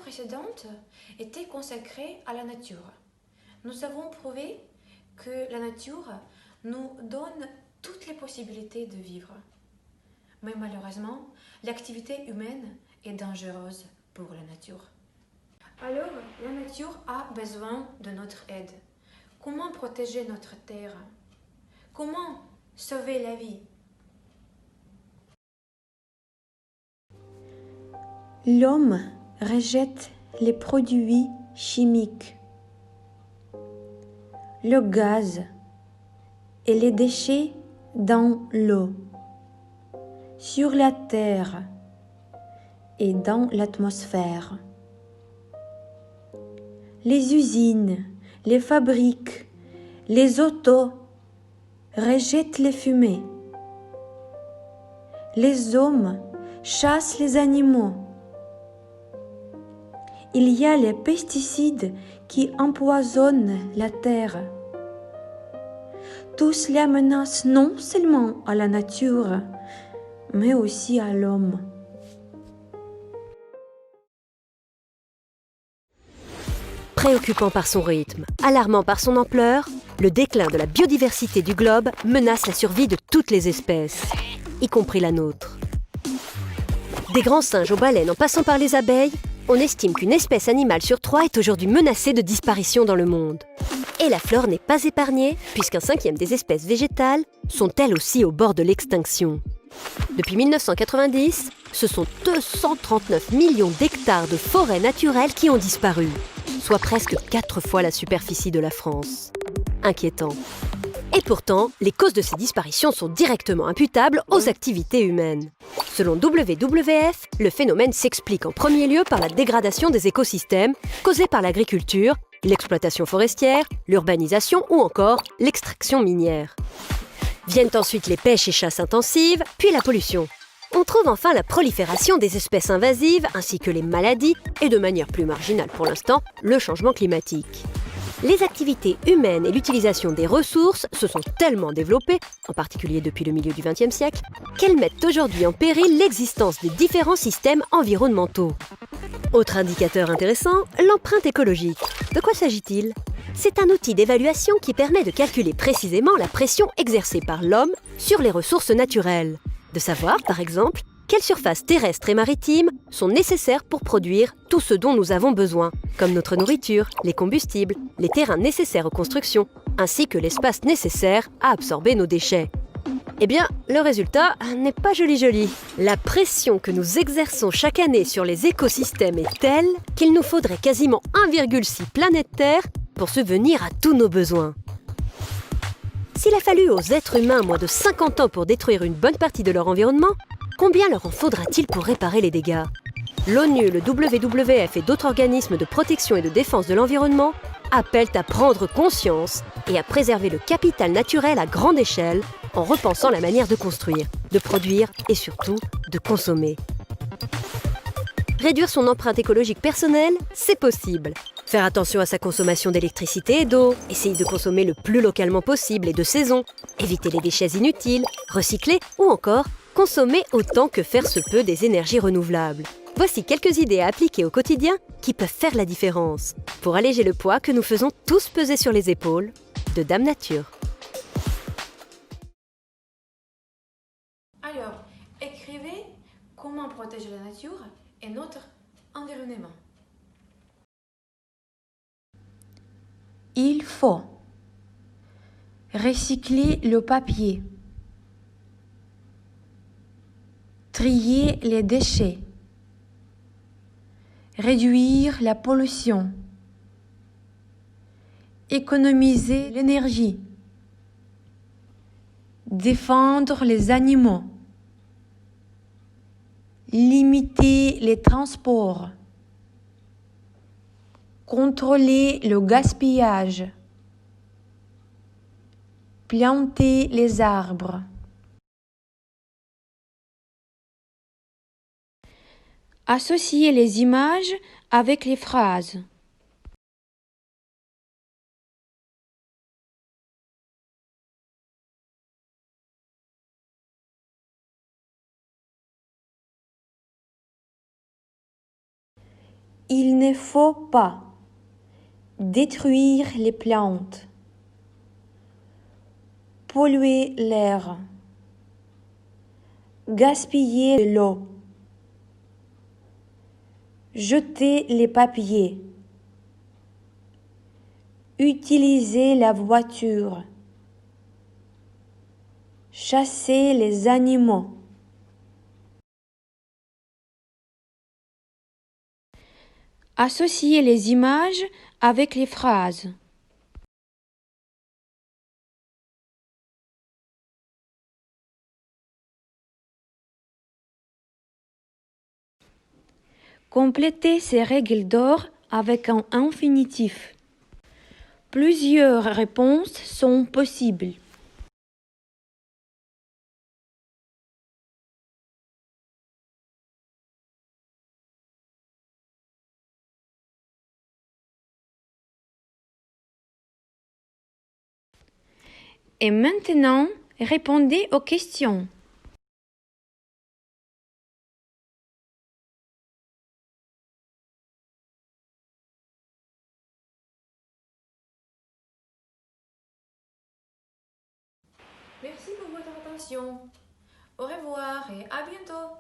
précédente était consacrée à la nature. Nous avons prouvé que la nature nous donne toutes les possibilités de vivre. Mais malheureusement, l'activité humaine est dangereuse pour la nature. Alors, la nature a besoin de notre aide. Comment protéger notre terre? Comment sauver la vie? L'homme rejette les produits chimiques, le gaz et les déchets dans l'eau, sur la terre et dans l'atmosphère. Les usines, les fabriques, les autos rejettent les fumées. Les hommes chassent les animaux. Il y a les pesticides qui empoisonnent la terre. Tout cela menace non seulement à la nature, mais aussi à l'homme. Préoccupant par son rythme, alarmant par son ampleur, le déclin de la biodiversité du globe menace la survie de toutes les espèces, y compris la nôtre. Des grands singes aux baleines en passant par les abeilles, on estime qu'une espèce animale sur 3 est aujourd'hui menacée de disparition dans le monde. Et la flore n'est pas épargnée, puisqu'un 5e des espèces végétales sont elles aussi au bord de l'extinction. Depuis 1990, ce sont 239 millions d'hectares de forêts naturelles qui ont disparu, soit presque 4 fois la superficie de la France. Inquiétant. Et pourtant, les causes de ces disparitions sont directement imputables aux activités humaines. Selon WWF, le phénomène s'explique en premier lieu par la dégradation des écosystèmes causée par l'agriculture, l'exploitation forestière, l'urbanisation ou encore l'extraction minière. Viennent ensuite les pêches et chasses intensives, puis la pollution. On trouve enfin la prolifération des espèces invasives ainsi que les maladies et de manière plus marginale pour l'instant, le changement climatique. Les activités humaines et l'utilisation des ressources se sont tellement développées, en particulier depuis le milieu du XXe siècle, qu'elles mettent aujourd'hui en péril l'existence des différents systèmes environnementaux. Autre indicateur intéressant, l'empreinte écologique. De quoi s'agit-il ? C'est un outil d'évaluation qui permet de calculer précisément la pression exercée par l'homme sur les ressources naturelles. De savoir, par exemple, quelles surfaces terrestres et maritimes sont nécessaires pour produire tout ce dont nous avons besoin, comme notre nourriture, les combustibles, les terrains nécessaires aux constructions, ainsi que l'espace nécessaire à absorber nos déchets. Eh bien, le résultat n'est pas joli. La pression que nous exerçons chaque année sur les écosystèmes est telle qu'il nous faudrait quasiment 1,6 planète Terre pour subvenir à tous nos besoins. S'il a fallu aux êtres humains moins de 50 ans pour détruire une bonne partie de leur environnement, combien leur en faudra-t-il pour réparer les dégâts ? L'ONU, le WWF et d'autres organismes de protection et de défense de l'environnement appellent à prendre conscience et à préserver le capital naturel à grande échelle en repensant la manière de construire, de produire et surtout de consommer. Réduire son empreinte écologique personnelle, c'est possible. Faire attention à sa consommation d'électricité et d'eau, essayer de consommer le plus localement possible et de saison, éviter les déchets inutiles, recycler ou encore consommer autant que faire se peut des énergies renouvelables. Voici quelques idées à appliquer au quotidien qui peuvent faire la différence pour alléger le poids que nous faisons tous peser sur les épaules de Dame Nature. Alors, écrivez comment protéger la nature et notre environnement. Il faut recycler le papier, trier les déchets, réduire la pollution, économiser l'énergie, défendre les animaux, limiter les transports, contrôler le gaspillage, planter les arbres. Associer les images avec les phrases. Il ne faut pas détruire les plantes, polluer l'air, gaspiller de l'eau, jeter les papiers, utiliser la voiture, chasser les animaux. Associer les images avec les phrases. Complétez ces règles d'or avec un infinitif. Plusieurs réponses sont possibles. Et maintenant, répondez aux questions. Merci pour votre attention. Au revoir et à bientôt.